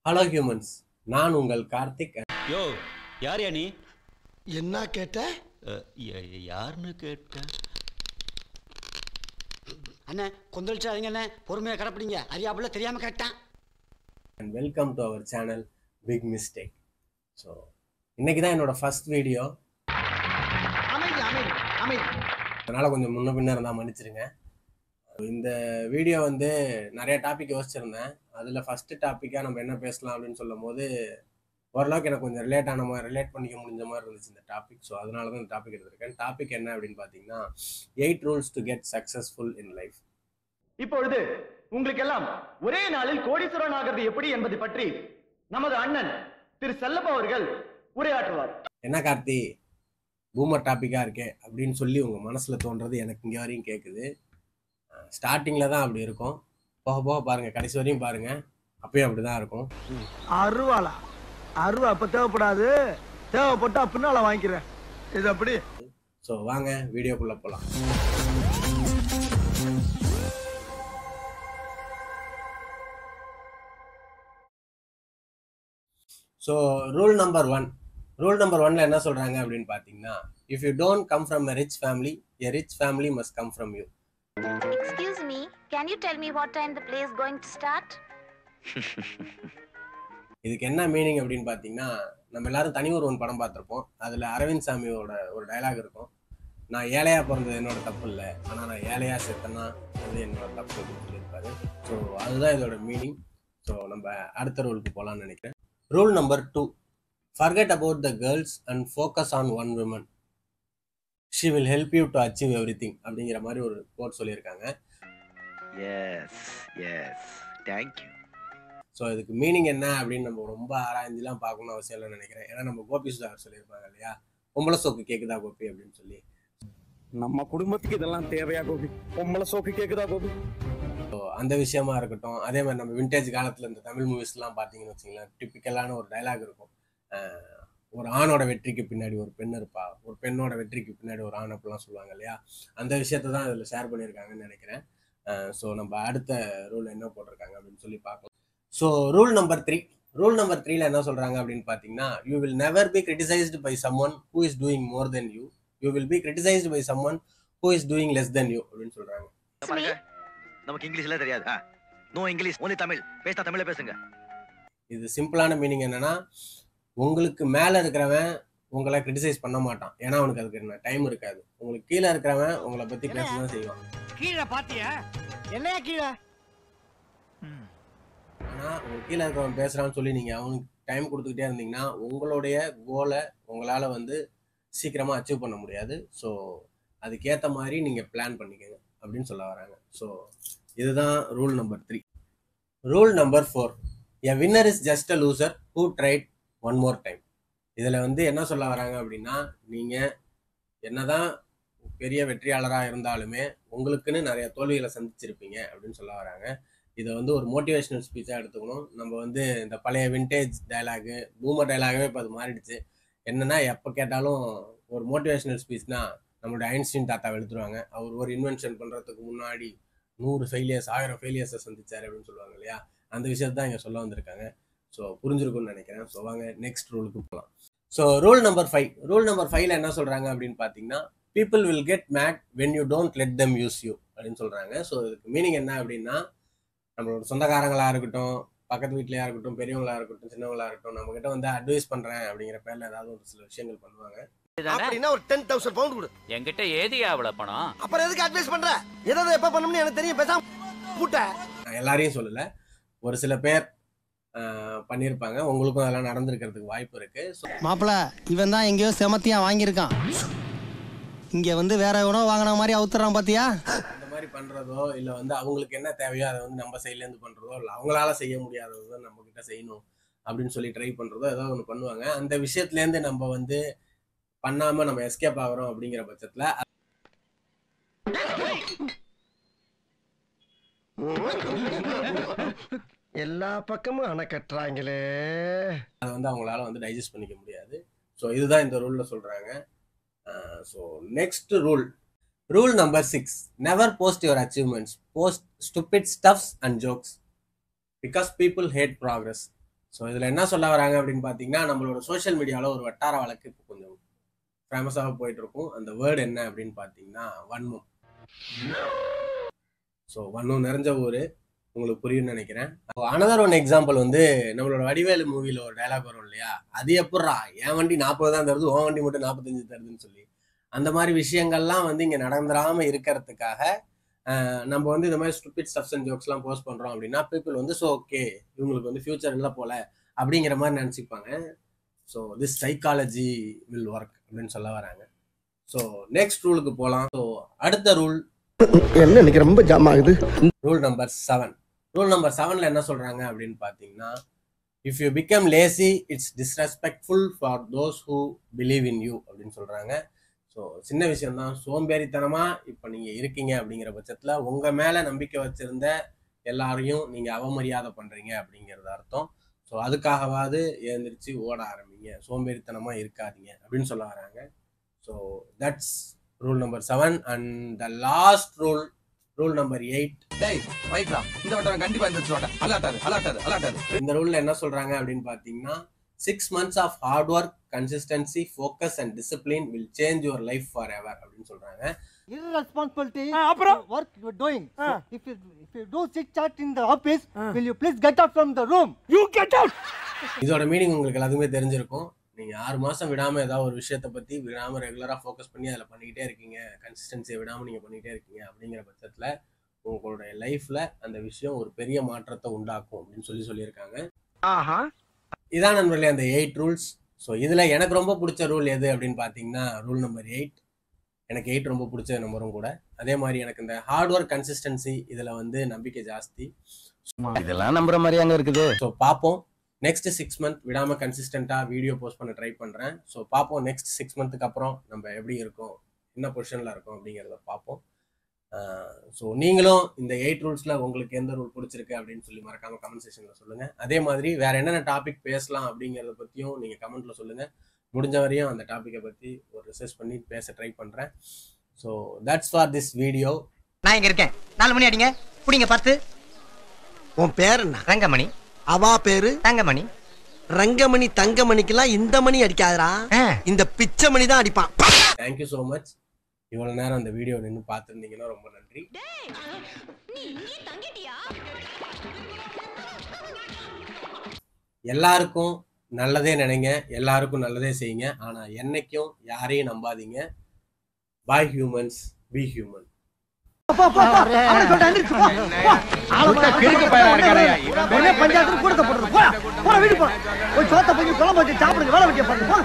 Hello humans, நான் உங்கள் கார்த்திக். யோ யார் நீ? என்ன கேட்ட? யாருன்னு கேட்ட? அண்ணே கொந்தளிச்சாதீங்க அண்ணே, பொறுமையாக கிடப்பிடிங்க. அறியாப்புல தெரியாமல் கேட்டேன். And welcome to our channel big mistake. So இன்னைக்கு தான் என்னோட ஃபர்ஸ்ட் வீடியோ, அதனால் கொஞ்சம் முன்ன பின்ன இருந்தால் மன்னிச்சிருங்க. இந்த வீடியோ வந்து நிறைய டாபிக் யோசிச்சிருந்தேன். அதில் ஃபஸ்ட்டு டாப்பிக்காக நம்ம என்ன பேசலாம் அப்படின்னு சொல்லும் போது ஓரளவுக்கு எனக்கு கொஞ்சம் ரிலேட் பண்ணிக்க முடிஞ்ச மாதிரி இருந்துச்சு இந்த டாபிக். ஸோ அதனால தான் இந்த டாபிக் எடுத்திருக்கேன். டாபிக் என்ன அப்படின்னு பார்த்தீங்கன்னா 8 rules to get successful in life. இப்பொழுது உங்களுக்கெல்லாம் ஒரே நாளில் கோடீஸ்வரன் ஆகிறது எப்படி என்பதை பற்றி நமது அண்ணன் திரு செல்லப்பா அவர்கள் உரையாற்றுவார். என்ன கார்த்தி, பூமர் டாப்பிக்காக இருக்கே அப்படின்னு சொல்லி உங்கள் மனசில் தோன்றது எனக்கு இங்கே வரையும் கேட்குது. ஸ்டார்டிங்கில் தான் அப்படி இருக்கும், போக போக பாருங்கள், கடைசி வரையும் பாருங்கள், அப்பயும் அப்படி தான் இருக்கும். அருவா அப்ப தேவைப்படாது, தேவைப்பட்டா பின்னால வாங்கிக்கிறேன். இது அப்படி. ஸோ வாங்க வீடியோக்குள்ளே போகலாம். ஸோ ரூல் நம்பர் 1 என்ன சொல்கிறாங்க அப்படின்னு பார்த்தீங்கன்னா, if you don't come from a rich family, a rich family must come from you. Excuse me, can you tell me what time the play is going to start? இதுக்கு என்ன meaning அப்படின்னு பார்த்தீங்கன்னா, நம்ம எல்லாரும் தனி ஒருவன் படம் பார்த்துருப்போம். அதில் அரவிந்த் சாமியோட ஒரு டைலாக் இருக்கும், நான் ஏழையாக பிறந்தது என்னோட தப்பு இல்லை, ஆனால் நான் ஏழையாக செத்தேன்னா அது என்னோட தப்பு அப்படின்னு சொல்லியிருப்பாரு. ஸோ அதுதான் இதோட மீனிங். ஸோ நம்ம அடுத்த ரூலுக்கு போகலான்னு நினைக்கிறேன். Rule number 2, forget about the girls and focus on one woman. She will help you to achieve everything அப்படிங்கிற மாதிரி ஒரு கோட் சொல்லியிருக்காங்க. S thank you. ஸோ இதுக்கு மீனிங் என்ன அப்படின்னு நம்ம ரொம்ப ஆராய்ஞ்சிலாம் பார்க்கணும்னு அவசியம் இல்லைன்னு நினைக்கிறேன். ஏன்னா நம்ம கோபி சுதாகர் சொல்லியிருப்பாங்க இல்லையா, பொம்பளை சோக்கு கேட்குதா கோபி அப்படின்னு சொல்லி. நம்ம குடும்பத்துக்கு இதெல்லாம் தேவையா கோபி? பொம்பளை சோக்கு கேட்குதா கோபி? ஸோ அந்த விஷயமா இருக்கட்டும். அதே மாதிரி நம்ம விண்டேஜ் காலத்தில் இந்த தமிழ் மூவிஸ்லாம் பார்த்தீங்கன்னு வச்சிங்களேன், டிப்பிக்கலான ஒரு டைலாக் இருக்கும், ஒரு ஆணோட வெற்றிக்கு பின்னாடி ஒரு பெண் இருப்பா, ஒரு பெண்ணோட வெற்றிக்கு பின்னாடி ஒரு ஆண் அப்படிலாம் சொல்லுவாங்க இல்லையா. அந்த விஷயத்தை தான் இதில் ஷேர் பண்ணியிருக்காங்கன்னு நினைக்கிறேன். ஸோ நம்ம அடுத்த ரூல் என்ன போட்டிருக்காங்க அப்படின்னு சொல்லி பார்க்கலாம். ஸோ ரூல் நம்பர் 3ல என்ன சொல்கிறாங்க அப்படின்னு பார்த்தீங்கன்னா, you will never be criticised by someone who is doing more than you, you will be criticised by someone who is doing less than you அப்படின்னு சொல்கிறாங்க. நமக்கு இங்கிலீஷ்ல தெரியாது. No English, only Tamil. பேசினா தமிழ்ல பேசுங்க. இது சிம்பிளான மீனிங் என்னன்னா, உங்களுக்கு மேலே இருக்கிறவன் உங்களை கிரிட்டிசைஸ் பண்ண மாட்டான், ஏன்னா அவனுக்கு அதுக்கு என்ன டைம் இருக்காது. உங்களுக்கு கீழே இருக்கிறவன் உங்களை பற்றி பேசதான் செய்வான். கீழே பாத்தியா? என்னையா கீழே? ஆனால் உங்களுக்கு கீழே இருக்கிறவன் பேசுகிறான்னு சொல்லி நீங்கள் அவனுக்கு டைம் கொடுத்துக்கிட்டே இருந்தீங்கன்னா உங்களுடைய கோலை உங்களால் வந்து சீக்கிரமாக அச்சீவ் பண்ண முடியாது. ஸோ அதுக்கேற்ற மாதிரி நீங்கள் பிளான் பண்ணிக்கோங்க அப்படின்னு சொல்ல வராங்க. ஸோ இதுதான் rule number 3. Rule number 4, a winner is just a loser who tried one more time. இதில் வந்து என்ன சொல்ல வராங்க அப்படின்னா, நீங்கள் என்னதான் பெரிய வெற்றியாளராக இருந்தாலுமே உங்களுக்குன்னு நிறைய தோல்விகளை சந்திச்சிருப்பீங்க அப்படின்னு சொல்ல வராங்க. இதை வந்து ஒரு மோட்டிவேஷனல் ஸ்பீச்சாக எடுத்துக்கணும். நம்ம வந்து இந்த பழைய விண்டேஜ் டைலாகு, பூமர் டைலாகவே இப்போ அது மாறிடுச்சு. என்னென்னா எப்போ கேட்டாலும் ஒரு மோட்டிவேஷனல் ஸ்பீச்னா நம்மளுடைய ஐன்ஸ்டீன் தாத்தாவை எடுத்துருவாங்க. அவர் ஒரு இன்வென்ஷன் பண்ணுறதுக்கு முன்னாடி 100 ஃபெயிலியர்ஸ் 1000 ஃபெயிலியர்ஸை சந்திச்சார் அப்படின்னு சொல்லுவாங்க இல்லையா. அந்த விஷயத்தை தான் இங்கே சொல்ல வந்திருக்காங்க. ஸோ புரிஞ்சிருக்கும்னு நினைக்கிறேன். ஸோ வாங்க நெக்ஸ்ட் ரூலுக்கு போகலாம். ஸோ ரூல் நம்பர் 5ல என்ன சொல்கிறாங்க அப்படின்னு பார்த்தீங்கன்னா, people will get mat when you don't let them use you அப்படின்னு சொல்கிறாங்க. ஸோ இதுக்கு மீனிங் என்ன அப்படின்னா, நம்மளோட சொந்தக்காரங்களாக இருக்கட்டும், பக்கத்து வீட்லையா இருக்கட்டும், பெரியவங்களா இருக்கட்டும், சின்னவங்களா இருக்கட்டும், நம்ம கிட்ட வந்து அட்வைஸ் பண்ணுறேன் அப்படிங்கிற பேரில் ஏதாவது ஒரு சில விஷயங்கள் பண்ணுவாங்க. அப்படின்னா ஒரு 10,000 பவுண்ட் கொடு. என்கிட்ட ஏதியா அவ்வளவு பணம்? அப்புறம் எதுக்கு அட்வைஸ் பண்ற? ஏதாவது எப்ப பண்ணணும்னு எனக்கு தெரியும். பேசாம பூட்ட. நான் எல்லாரையும் சொல்லலை, ஒரு சில பேர் பண்ணியிருப்பாங்க. உங்களுக்கும் அதெல்லாம் நடந்திருக்கிறதுக்கு வாய்ப்பு இருக்கு. மாப்பிள இவன் தான் எங்கேயோ செமத்தியா வாங்கியிருக்கான், இங்க வந்து வேற எவனோ வாங்கின மாதிரி அவுத்துறான் பாத்தியா. அந்த மாதிரி பண்றதோ இல்லை வந்து அவங்களுக்கு என்ன தேவையோ அதை வந்து நம்ம சைட்லேருந்து பண்றதோ, இல்லை அவங்களால செய்ய முடியாததோ நம்ம கிட்ட செய்யணும் அப்படின்னு சொல்லி ட்ரை பண்றதோ ஏதோ ஒன்று பண்ணுவாங்க. அந்த விஷயத்துலேருந்து நம்ம வந்து பண்ணாம நம்ம எஸ்கேப் ஆகிறோம் அப்படிங்கிற பட்சத்துல எல்லா பக்கமும் அணை கட்டுறாங்களே, அதை வந்து அவங்களால வந்து டைஜஸ்ட் பண்ணிக்க முடியாது. ஸோ இதுதான் இந்த ரூல்ல சொல்றாங்க. So next rule number 6, never post your achievements, post stupid stuffs and jokes because people hate progress. So இதில் என்ன சொல்ல வராங்க அப்படின்னு பார்த்தீங்கன்னா, நம்மளோட சோஷியல் மீடியாவில் ஒரு வட்டார வழக்கு இப்போ கொஞ்சம் ஃபேமஸாக போயிட்டு இருக்கும். அந்த வேர்டு என்ன அப்படின்னு பார்த்தீங்கன்னா வன்மம். ஸோ வன்மம் நிறைஞ்ச ஊர், உங்களுக்கு புரியும்னு நினைக்கிறேன். அனதர் ஒன் எக்ஸாம்பிள் வந்து நம்மளோட வடிவேலு மூவியில் ஒரு டைலாக் வரும் இல்லையா, அது எப்பட்றா என் வண்டி 40 தான் தருது, உன் வண்டி மட்டும் 45 தருதுன்னு சொல்லி. அந்த மாதிரி விஷயங்கள்லாம் வந்து இங்கே நடந்துடாமல் இருக்கிறதுக்காக நம்ம வந்து இந்த மாதிரி ஸ்டூபிட் ஸ்டஃப்ஸ் அண்ட் ஜோக்ஸ்லாம் போஸ்ட் பண்ணுறோம் அப்படின்னா பீப்புள் வந்து ஸோ ஓகே இவங்களுக்கு வந்து ஃபியூச்சர் இல்லை போல அப்படிங்கிற மாதிரி நினச்சிப்பாங்க. So this psychology will work அப்படின்னு சொல்ல வராங்க. ஸோ நெக்ஸ்ட் ரூலுக்கு போகலாம். ஸோ அடுத்த ரூல் என்ன இன்னைக்கு ரொம்ப ஜாம் ஆகுது. Rule number 7. ரூல் நம்பர் 7ல என்ன சொல்றாங்க அப்படின்னு பார்த்தீங்கன்னா, if you become lazy it's disrespectful for those who believe in you அப்படின்னு சொல்றாங்க. ஸோ சின்ன விஷயம்தான், சோம்பேறித்தனமா இப்போ நீங்க இருக்கீங்க அப்படிங்கிற பட்சத்தில் உங்க மேல நம்பிக்கை வச்சிருந்த எல்லாரையும் நீங்க அவமரியாதை பண்றீங்க அப்படிங்கிறது அர்த்தம். ஸோ அதுக்காகவாது எழுந்திரிச்சு ஓட ஆரம்பிங்க, சோம்பேறித்தனமா இருக்காதீங்க அப்படின்னு சொல்ல வராங்க. So that's rule number 7. And the last rule number 8. இந்த ரூல்ல என்ன சொல்றாங்க அப்படின்னு பாத்தீங்கன்னா, 6 months of hard work, consistency, focus and discipline will change your life forever அப்படின்னு சொல்றாங்க. Irresponsibility. Work you are doing. If you do chit chat in the office, will you please get out from the room? You get out. இதோட meaning உங்களுக்கு எல்லாத்துக்குமே தெரிஞ்சிருக்கும். நீங்க 6 மாசம் விடாம ஏதாவது ஒரு விஷயத்தை பத்தி விடாம ரெகுலரா ஃபோக்கஸ் பண்ணி அதில் பண்ணிக்கிட்டே இருக்கீங்க, கன்சிஸ்டன்சியை விடாம நீங்க பண்ணிக்கிட்டே இருக்கீங்க அப்படிங்கிற பட்சத்துல உங்களுடைய லைஃப்ல அந்த விஷயம் ஒரு பெரிய மாற்றத்தை உண்டாக்கும் அப்படின்னு சொல்லியிருக்காங்க. இதான் நண்பர்களே அந்த 8 ரூல்ஸ். ஸோ இதுல எனக்கு ரொம்ப பிடிச்ச ரூல் எது அப்படின்னு பாத்தீங்கன்னா ரூல் நம்பர் 8. எனக்கு 8 ரொம்ப பிடிச்ச நம்பரும் கூட. அதே மாதிரி எனக்கு இந்த ஹார்ட் ஒர்க், கன்சிஸ்டன்சி இதுல வந்து நம்பிக்கை ஜாஸ்தி. இதெல்லாம் நம்புற மாதிரி அங்க இருக்குது. ஸோ பார்ப்போம். நெக்ஸ்ட் 6 month விடாம கன்சிஸ்டண்டா வீடியோ போஸ்ட் பண்ண ட்ரை பண்றேன். ஸோ பார்ப்போம் நெக்ஸ்ட் 6 monthக்கு அப்புறம் நம்ம எப்படி இருக்கோம், என்ன பொசிஷன்ல இருக்கோம் அப்படிங்கிறத பார்ப்போம். ஸோ நீங்களும் இந்த 8 ரூல்ஸ்ல உங்களுக்கு எந்த ரூல் பிடிச்சிருக்கு அப்படின்னு சொல்லி மறக்காம கமெண்ட் செக்ஷன்ல சொல்லுங்க. அதே மாதிரி வேற என்னென்ன டாபிக் பேசலாம் அப்படிங்கிறத பத்தியும் நீங்க கமெண்ட்ல சொல்லுங்க. முடிஞ்ச வரையும் அந்த டாபிக்கை பத்தி ஒரு ரிசர்ச் பண்ணி பேச ட்ரை பண்றேன். So that's for this video. நான் இங்க இருக்கேன், 4 மணி அடிங்க, புடிங்க பார்த்து. உன் பேர் என்ன? ரங்கமணி. அவா பேரு தங்கமணி. ரங்கமணி தங்கமணிக்கெல்லாம் இந்த மணி அடிக்காதரா, இந்த பிச்சை மணி தான் அடிப்பான். Thank you so much. இவ்வளவு நேரம் அந்த வீடியோ நின்று பார்த்துருந்தீங்கன்னா ரொம்ப நன்றி. எல்லாருக்கும் நல்லதே நினைங்க, எல்லாருக்கும் நல்லதே செய்யுங்க. ஆனா என்னைக்கும் யாரையும் நம்பாதீங்க. பாய் ஹியூமன்ஸ், பி ஹியூமன். பஞ்சாயத்து கூட போடுறது. வீடு போ, சோத்த போய் குழம்பு வச்சு சாப்பிடுங்க, வேலை வெட்டிய பாருங்க.